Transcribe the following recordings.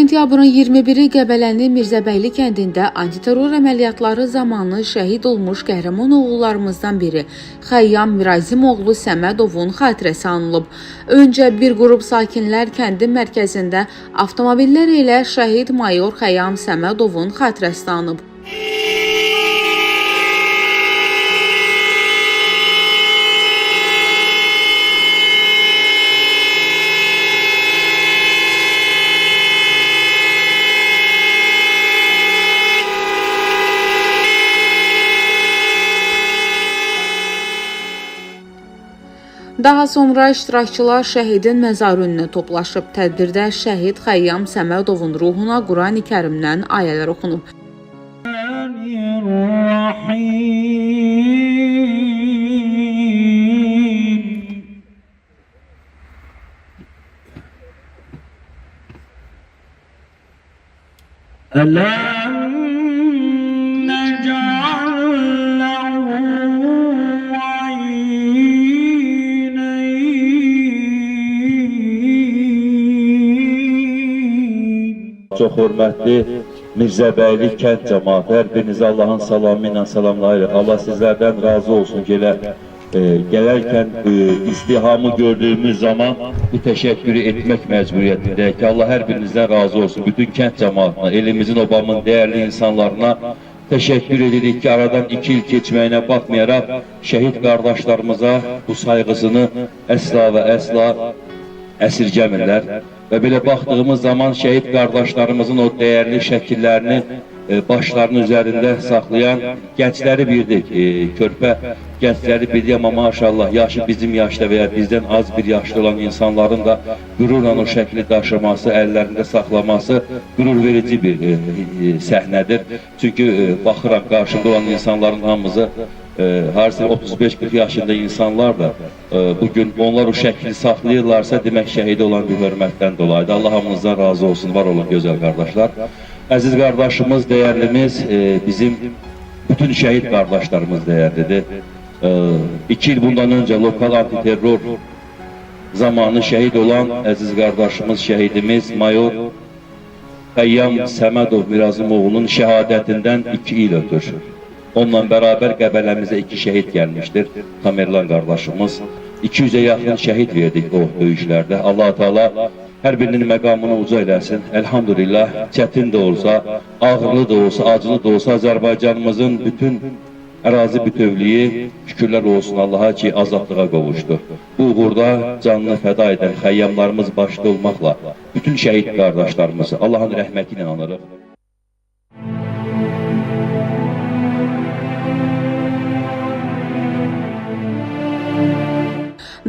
Sentyabrın 21-i Qəbələnin Mirzəbəyli kəndində antiterror əməliyyatları zamanı şəhid olmuş qəhrəman oğullarımızdan biri Xəyyam Mirazim oğlu Səmədovun xatirəsi anılıb. Öncə bir qrup sakinlər kəndin mərkəzində avtomobillər ilə şəhid mayor Xəyyam Səmədovun xatirəsini anıb. Daha sonra iştirakçılar şəhidin məzarı önünə toplaşıb. Tədbirdə şəhid Xəyyam Səmədovun ruhuna Qurani Kərimdən ayələr oxunub. Çox hörmətli Mirzəbəyli kənd cəmaatı, hər birinizə Allahın salamı ilə salamlayırıq. Allah sizlərdən razı olsun. Gələrkən izdihamı gördüyümüz zaman bir təşəkkür etmək məcburiyyətindəyik ki, Allah hər birinizdən razı olsun. Bütün kənd cəmaatına, elimizin obamın dəyərli insanlarına təşəkkür edirik ki, aradan 2 il keçməyinə baxmayaraq şəhid qardaşlarımıza bu sayğısını əsla və əsla əsirgəmirlər. Və belə baxdığımız zaman şəhid qardaşlarımızın o dəyərli şəkillərini başlarının üzərində saxlayan gəncləri bildik. Körpə gəncləri bildik, amma maşallah yaşı bizim yaşda və ya bizdən az bir yaşlı olan insanların da qürurla o şəkli daşıması, əllərində saxlaması qürur verici bir səhnədir. Çünki baxıram qarşımda olan insanların hamısı harisi 35-40 yaşında insanlar da bugün onlar o şəkli saxlayırlarsa demək şəhidi olan bir hörmətdən dolayıdır. Allah hamınızdan razı olsun, var olun gözəl qardaşlar. Əziz qardaşımız, dəyərlimiz, bizim bütün şəhid qardaşlarımız dəyərlidir. 2 il bundan öncə lokal antiterror zamanı şəhid olan əziz qardaşımız, şəhidimiz mayor Xəyyam Səmədov Mirazim oğlunun şəhadətindən 2 il ötür. Onunla bərabər Qəbələmizə 2 şəhid gəlmişdir. Tamerlan qardaşımız. 200'e yaxın şəhid verdik o döyüşlərdə. Allah-u Teala hər birinin məqamını uca eləsin. Elhamdülillah, çətin də olsa, ağırlı da olsa, acılı da olsa Azərbaycanımızın bütün ərazi bütövlüyü şükürlər olsun Allaha ki, azadlığa qovuşdu. Bu uğurda canını fəda edən xəyyamlarımız başda olmaqla bütün şəhid qardaşlarımızı Allahın rəhməti ilə anırıq.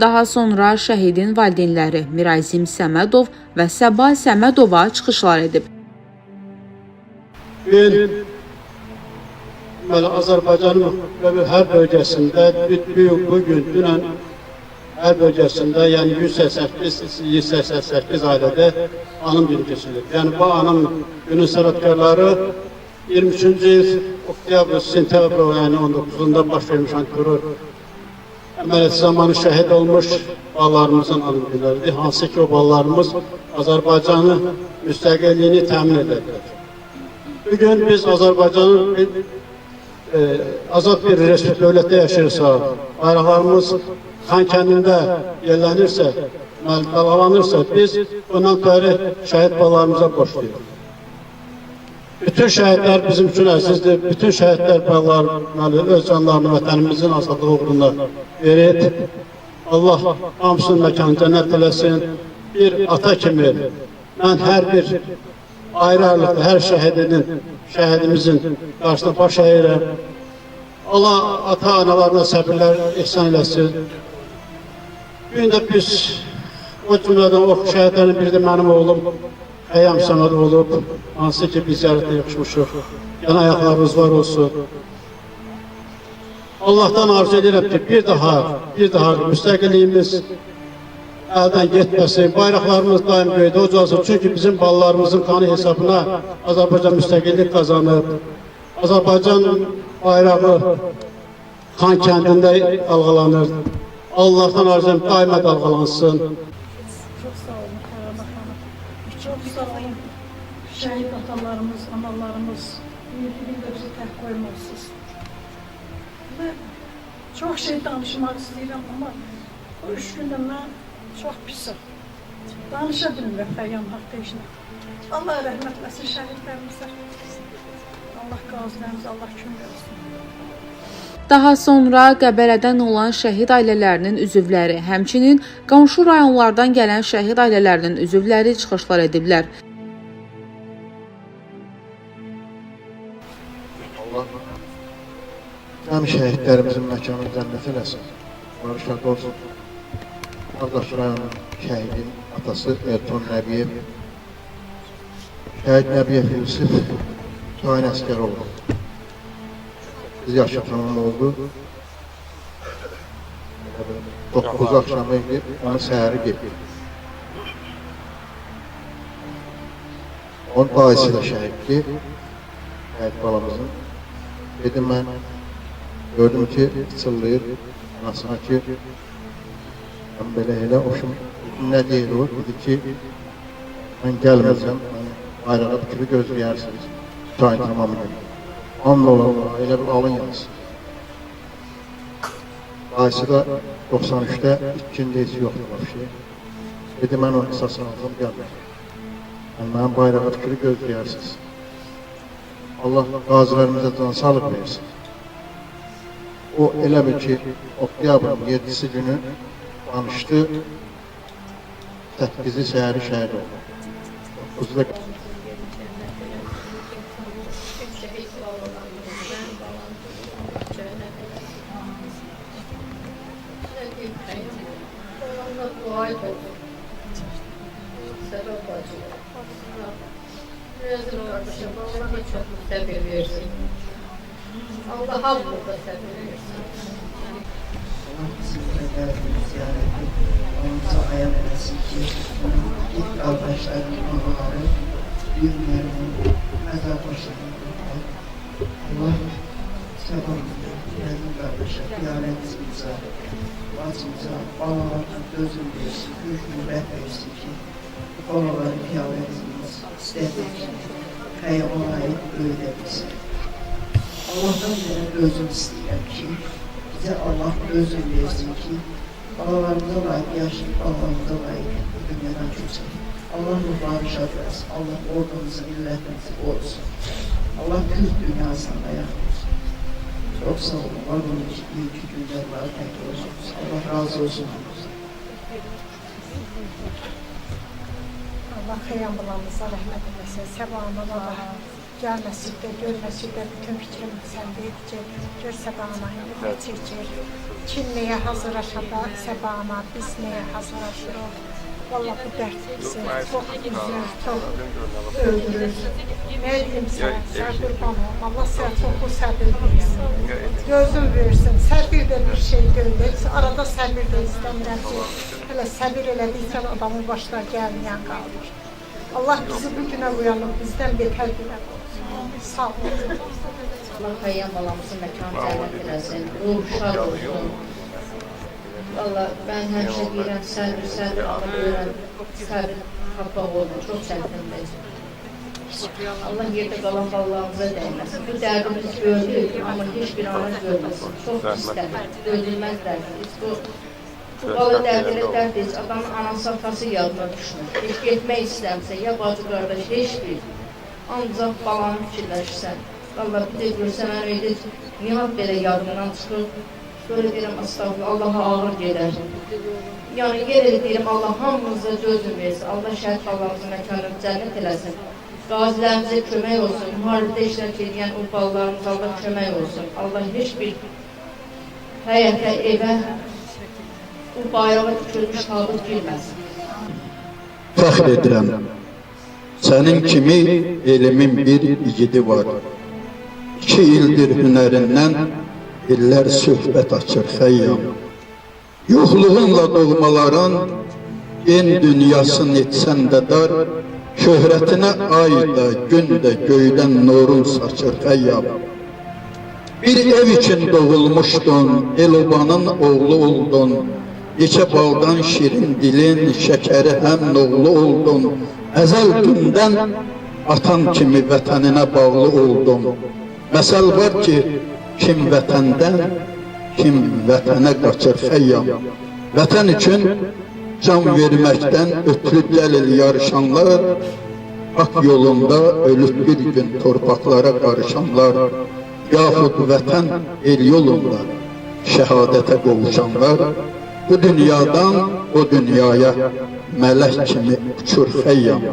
Daha sonra şəhidin valideynləri Mirazim Səmədov və Səba Səmədova çıxışlar edib. Azərbaycanın hər bölgəsində bugün, dünən hər bölgəsində, yəni 188 ailədə anım günü keçirilir. Yəni bu anım günü sənətkarları 23-cü il oktyabr, sentyabr ayının 19'unda baş vermiş antiterror əməliyyatı zamanı şəhid olmuş balalarımızın anım günləridir. Hansı ki o balalarımız Azərbaycanın müstəqilliyini təmin edərlər. Bugün biz Azərbaycanın azad bir respublik dövlətdə yaşayırsa, bayraqlarımız Xan kəndində yerlənirsə, dalgalanırsa, biz bundan bəri şəhid balalarımıza borcluyuq. Bütün şəhidlər bizim üçün əzizdir. Bütün şəhidlər balalarını, öz canlarını vətənimizin azadlığı uğruna verib. Allah hamısının məkanı cənnət eləsin. Bir ata kimi mən hər bir ayrı-ayrılıqda hər şəhidimizin qarşısına baş əyirəm. Allah ata-analarına səbirlər ihsan eləsin. Bir də biz o cümlədən o şəhidlərin biri də mənim oğlum Xəyyam Səmədov olub, hansı ki biz ziyarətə yaxışmışıq. Yəni ayaqlarınız var olsun. Allah'tan arzu edirəm ki bir daha müstəqilliyimiz əldən getməsin, bayraqlarımız daim göydə ucalsın. Çünki bizim balalarımızın kanı hesabına Azərbaycan müstəqillik kazanıb. Azərbaycan bayrağı Xan kəndində dalgalanır. Allah'tan arzu edirəm daima dalgalansın. Çok sağ olun Karaman Hanım. Çok sağ olun. şəhid atalarımız, analarımız, bir də bizi tək qoymalısınız. Və çox şey danışmaq istəyirəm, amma bu 3 gündə mən çox pisəm. Danışa bilmirəm Xəyyam haqqı işlə. Allah rəhmət eləsin şəhidlərimizə. Allah qazilərimizə, Allah kömək olsun. Daha sonra Qəbələdən olan şəhid ailələrinin üzvləri, həmçinin qonşu rayonlardan gələn şəhid ailələrinin üzvləri çıxışlar ediblər. Allah cəm şəhidlərimizin məkanını cənnət eləsin. Barışlar olsun. Qardaş rayonun şəhidin atası Erton Nəbiyev, şəhid Nəbiyev Yusuf Şahin əskər oldu. 8 yaşı tamam oldu. 9 akşamı idi, onu səhəri getdi. Onun dayısı da şəhiddi, şəhid balamızın. Dedim mən, gördüm ki, çıllayır anasına ki, mən belə elə hoşum, nə deyir o, dedi ki, mən gəlməsəm, mən bayrağa bükülü gözləyərsiniz, şahin tamamı dedi. Anla ola, elə bir alın yansın. Dayısı da 93'də ikindi heç yoxdur o şey. Dedi, mən onun qısasını aldım, gəlməyəm. Mənim bayrağa tükürü gözləyərsiniz. Allah qazilərimizə can sağlıq versin. O elə bir ki, oktyabrın 7-si günü danışdı, 8-i səhəri şəhid oldu. 9-da Allah hamdolsun səbir versin. Allah bizim ziyareti, onumuza ayaq eləsin ki, ilk qardaşların anaları, büyüklərinin məzar başlarına Allah səbirdir, mənim qardaşa, diyanətimizə, bacımıza, balalarına dözüm versin, güc müvət versin ki, bu balaları diyanətimiz istədik ki, Xəyyama aid böyüdə bilsin. Allah'tan mənə dözüm istəyirəm ki, bizə Allah dözüm versin ki, balalarımıza layıq yaşayıb, balalarımıza layıq bu dünyadan köçək. Allah ruhlarını şad versin, Allah ordumuzu, millətimizi qorusun. Allah Kürt dünyasına ayaq olsun. Çox sağ olun, var bunun ki, ilk günlərləri tək olsunuz. Allah razı olsun. Allah Xəyyam balamıza rəhmət eləsin, səbahına baba. Gel məsciddə, gör məsciddə bütün fikrim səndə edəcək, gör səbahına həyat çəkir. Kim nəyə hazırlaşacaq, səbahına, biz nəyə hazırlaşırıq. Valla bu dərd bizi çox üzür, çox öldürür. Nə deyim sən, sən qurban ol, Allah sənə çoxlu səbir versin. Gözün versin, səbir də bir şey deyil, arada səbir də istəmirəm ki, hələ səbir elədiysən adamın başına gəlməyən qalır. Allah bizi bu günə uyanıb, bizdən betər günə olsun. Sağ olun. Allah Xəyyam balamızın məkanı cənnət eləsin, ruh şad olsun. Valla mən həmişə deyirəm, səbir alıb öyrən, səbir tapaq olun, çox çətindir. Allah yerdə qalan balalarımıza dəyməsin. Bu dərdimiz gördük, amma heç bir ana görməsin. Çox istəmir, dözülməz dərdimiz. Bu bala dərdləri dərd heç, adamın anası atası yadına düşmür. Heç getmək istəmsə, ya bacı qardaş, heç bir. Ancaq balanı fikirləşsən. Valla bir də görsən, mən öyle Nihat belə yadımdan çıxır. Böyle deyirəm, astagfirullah, Allaha ağır gedər. Yəni, yenə deyirəm, Allah hamımıza dözüm versin. Allah şəhid balamızın məkanını cənnət eləsin. Qazilərimizə kömək olsun. Müharibədə iştirak edən o balalarımıza Allah kömək olsun. Allah heç bir həyətə, evə bu bayrağa tükülmüş tabut girməsin. fəxr edirəm. Sənin kimi elimin bir igidi var. 2 ildir hünərindən illər söhbət açır Xəyyam. Yoxluğunla doğmaların en dünyasını etsən də dar, şöhrətinə ay da, gün də göydən nurun saçır Xəyyam. Bir ev için doğulmuşdun, el-obanın oğlu oldun. Neçə baldan şirin dilin, şəkəri həm oğlu oldun. Əzəl gündən atan kimi vətəninə bağlı oldum. Məsəl var ki, kim vətəndən, kim vətənə qaçır xəyyam. Vətən üçün can verməkdən ötürü gəlir yarışanlar, hak yolunda ölüb bir gün torpaqlara qarışanlar, yaxud vətən el yolunda şəhadətə qovuşanlar, bu dünyadan o dünyaya mələk kimi uçur xəyyam.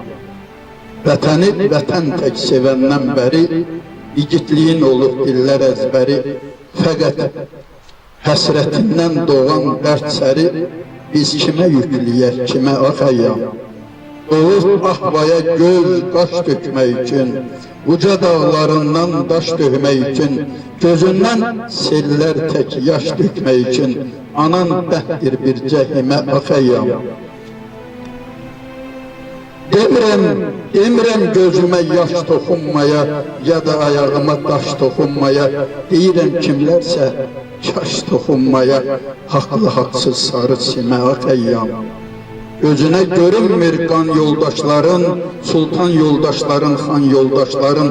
Vətəni vətən tək sevəndən bəri, igidliyin olub dillər əzbəri, fəqət həsrətindən doğan dərd səri, biz kimə yükləyək, kimə axəyyam. Doğub ahvaya göz, qaş dökmək üçün, uca dağlarından daş dökmək üçün, gözündən sellər tək yaş dökmək üçün, anan dəhdir bir cəhimə axəyyam. Demirəm gözümə yaş toxunmaya, ya da ayağıma daş toxunmaya, deyirəm kimlərsə kaş toxunmaya, haqlı haqsız sarı simə axəyyam. Gözünə görünmür qan yoldaşların, sultan yoldaşların, xan yoldaşların,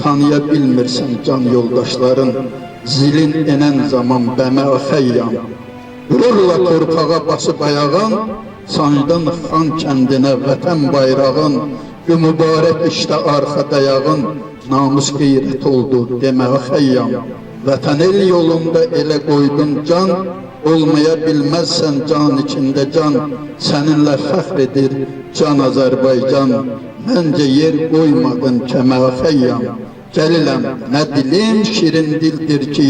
tanıya bilmirsən can yoldaşların, zilin enən zaman bəmə axəyyam. Qürurla torpağa basıb ayağın, sancdan xan kəndinə vətən bayrağın, mübarək işdə arxa dayağın, namus qeyrət oldu demə axəyyam. Vətən el yolunda elə qoydun can, olmaya bilməzsən can içində can, səninlə fəxr edir can Azərbaycan, məncə yer qoymadın kəmə axəyyam. Gəliləm, nə dilim şirin dildir ki,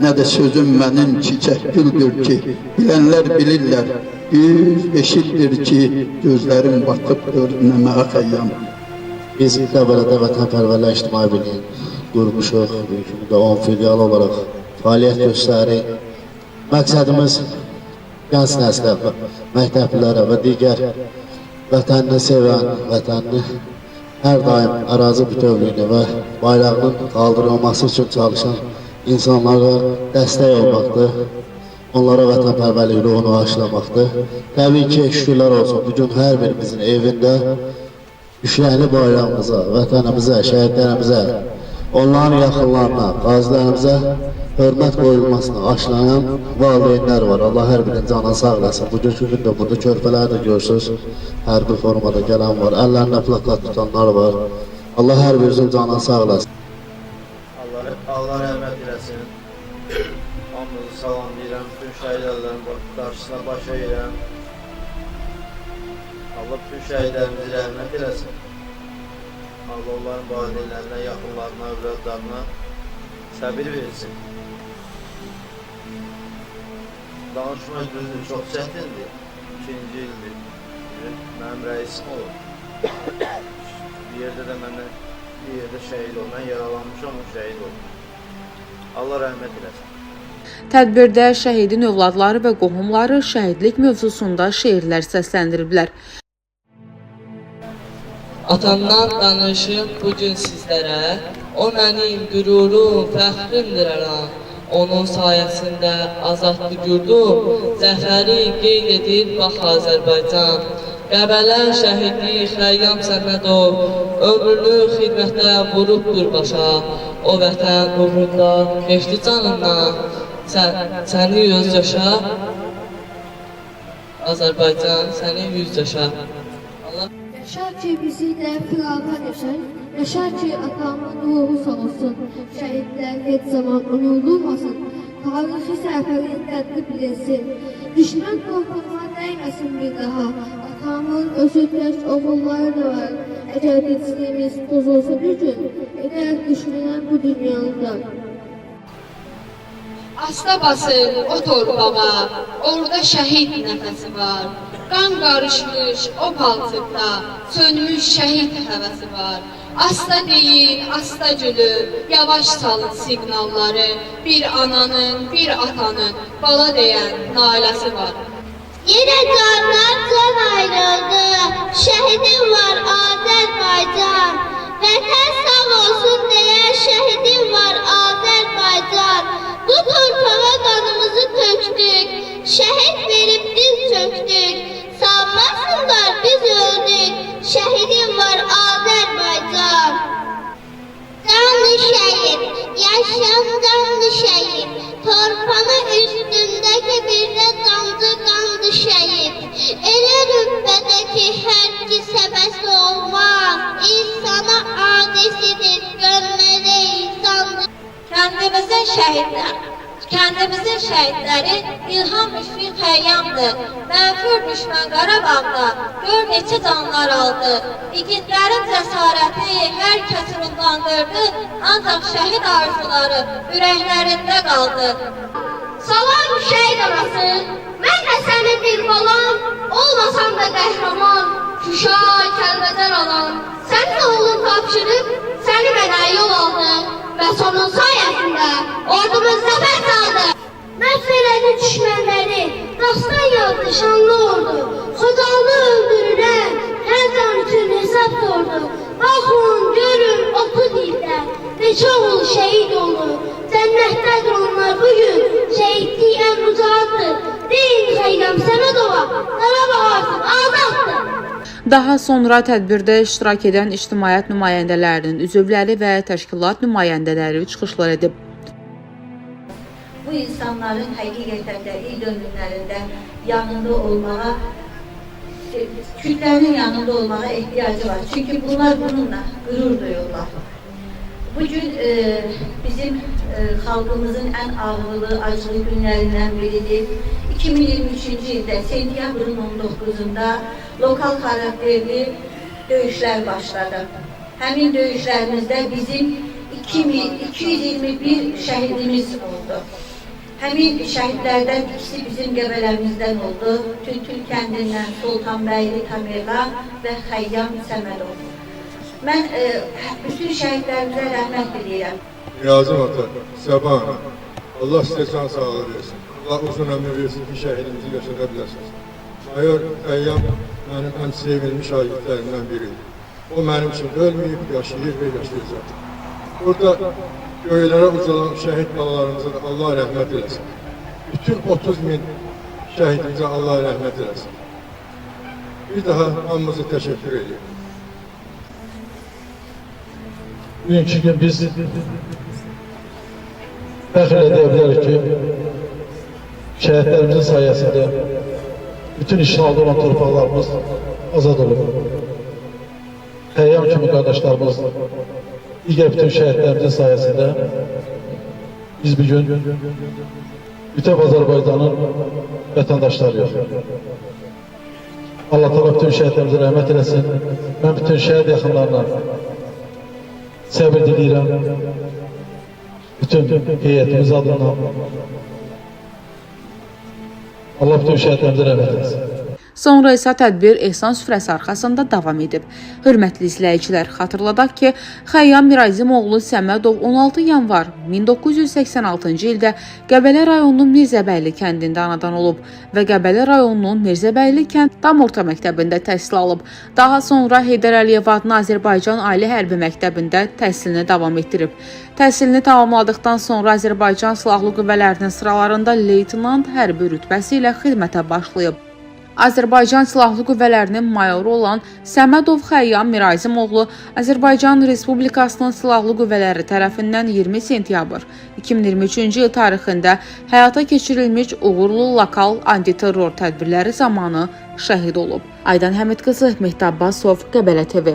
nə də sözüm mənim çiçək güldür ki, bilənlər bilirlər, düz eşitdir ki, gözlərim batıb gördünəmə axəyyam. Biz Qəbələdə Vətənpərvərlər İctimai Birliyi qurmuşuq, bugün də 10 filial olaraq fəaliyyət göstərik. Məqsədimiz gənc nəslə, məktəblilərə və digər vətənini sevən, vətənini hər daim ərazi bütövlüyünü və bayrağının qaldırılması üçün çalışan insanlara dəstək olmaqdır. Onlara vətənpərvərlik ruhunu aşılamaqdır. Təbii ki, şükürlər olsun, bugün hər birimizin evində düşərli bayrağımıza, vətənimizə, şəhidlərimizə, onların yaxınlarına, qazilərimizə hörmət qoyulmasına aşılayan valideynlər var. Allah hər birinin canına sağ eləsin. Bugünkü gündə burada körpələr də görürsünüz, hərbi formada gələn var, əllərində plakat tutanlar var. Allah hər birinizin canına sağ eləsin. Allah rəhmət eləsin. Hamınızı salamlayıram, bütün şəhidlərin qarşısına baş əyirəm. Allah bütün şəhidlərimizi rəhmət eləsin. Allah onların valideynlərinə, yaxınlarına, övladlarına səbir versin. Danışmaq düzdür, çox çətindir. 2-ci ildir. Mənim rəisim olur. Bir yerdə də mənə bir yerdə şəhid ol. Mən yaralanmışam, o şəhid ol. Allah rəhmət eləsin. Tədbirdə şəhidin övladları və qohumları şəhidlik mövzusunda şeirlər səsləndiriblər. Atamdan danışıb bugün sizlərə, o mənim qürurum, fəxrimdir əram. Onun sayəsində azadlıq yurdum, zəfəri qeyd edir bax Azərbaycan. Qəbələ şəhidi Xəyyam Səmədov, ömrünü xidmətə vurubdur başa. O vətən uğrunda keçdi canından, səni yüz yaşa. Azərbaycan səni yüz yaşa. Yaşar ki bizi də firaqa yaşar, yaşar ki atamın ruhu sağ olsun, şəhidlər heç zaman unudulmasın, tarixi səfərin qədri bilinsin, düşmən qorxuna dəyməsin bir daha, atamın özü tək oğulları da var, əgər keçdiyimiz pozulsa bir gün, edər düşmənən bu dünyada. Asta basın o torpağa, orada şəhid nəfəsi var. Qan qarışmış o palçıqda, sönmüş şəhid həvəsi var. Asta deyin, asta gülün, yavaş salın siqnalları. Bir ananın, bir atanın, bala deyən naləsi var. Yenə canlar can ayrıldı, şəhidim var Azərbaycan. Vətən sağ olsun deyən şəhidim var Azərbaycan. Bu torpağa qanımızı tökdük, şəhid verib diz çöktük. Sanmasınlar biz öldük, şəhidim var Azərbaycan. Kəndimizin şəhidləri İlham Müşfiq Xəyyamdır. Mənfur düşmən Qarabağda gör neçə canlar aldı. İgidlərin cəsarəti hər kəsi ruhlandırdı, ancaq şəhid arzuları ürəklərində qaldı. Salam şəhid anası, mən də sənin bir balam, olmasam da qəhrəman, Şuşa, Kəlbəcər alan. Sənin oğlun tapşırıb, səni mənə yol aldı və sonun sayəsində ordumuz zəfər çaldı. Məhv elədi düşmənləri, dastan yazdı şanlı ordu, Xocalı öldürülən, hər can üçün hesab sordu. Baxın, görün, 30 ildə neçə oğul şəhid oldu. Cənnətdədir onlar bugün, şəhidlik əmrucaatdır. Deyin Xəyyam Səmədova, Qarabağ artıq azaddır. Daha sonra tədbirdə iştirak edən ictimaiyyət nümayəndələrinin üzvləri və təşkilat nümayəndələri çıxışlar edib. Bu insanların həqiqətən də il dönümlərində yanında olmağa, kütlənin yanında olmağa ehtiyacı var. Çünki bunlar bununla qürur duyurlar. Bugün bizim xalqımızın ən ağrılı, acılı günlərindən biridir. 2023-cü ildə sentyabrın 19-unda lokal xarakterli döyüşlər başladı. Həmin döyüşlərimizdə bizim 221 şəhidimiz oldu. Həmin şəhidlərdən ikisi bizim Qəbələmizdən oldu. Tüntül kəndindən Sultanbəyli Tamerla və Xəyyam Səmədov. Mən bütün şəhidlərimizə rəhmət diləyirəm. Yazım ata, Səbah, Allah sizə can sağlığı versin. Allah uzun ömür versin ki, şəhidimizi yaşada biləsiniz. Mayor Xəyyam mənim ən sevilmiş şahidlərimdən biridir. O mənim üçün ölməyib, yaşayır və yaşayacaq. Burada göylərə ucalan şəhid balalarımıza da Allah rəhmət eləsin. Bütün 30.000 şəhidimizə Allah rəhmət eləsin. Bir daha hamımızı təşəkkür ediyorum. Bugünkü gün biz fəxr edə bilərik ki, şəhidlərimizin sayəsində bütün işğalda olan torpaqlarımız azad olub. Xəyyam kimi qardaşlarımız, digər bütün şəhidlərimizin sayəsində biz bugün bütün Azərbaycanın vətəndaşlarıyıq. Allah təala bütün şəhidlərimizə rəhmət eləsin. Mən bütün şəhid yaxınlarına səbir diləyirəm. Bütün heyətimiz adına Allah bütün şəhidlərimizə rəhmət eləsin. Sonra isə tədbir ehsan süfrəsi arxasında davam edib. Hörmətli izləyicilər, xatırladaq ki, Xəyyam Mirazimoğlu Səmədov 16 yanvar 1986-cı ildə Qəbələ rayonunun Mirzəbəyli kəndində anadan olub və Qəbələ rayonunun Mirzəbəyli kənd tam orta məktəbində təhsil alıb. Daha sonra Heydər Əliyev adına Azərbaycan Ali Hərbi Məktəbində təhsilini davam etdirib. Təhsilini tamamladıqdan sonra Azərbaycan Silahlı Qüvvələrinin sıralarında leytenant hərbi rütbəsi ilə xidmətə başlayıb. Azərbaycan Silahlı Qüvvələrinin mayoru olan Səmədov Xəyyam Mirazimoğlu Azərbaycan Respublikasının Silahlı Qüvvələri tərəfindən 20 sentyabr 2023-cü il tarixində həyata keçirilmiş uğurlu lokal antiterror tədbirləri zamanı şəhid olub. Aydan Həmid qızı, Mehtap Basov, Qəbələ TV.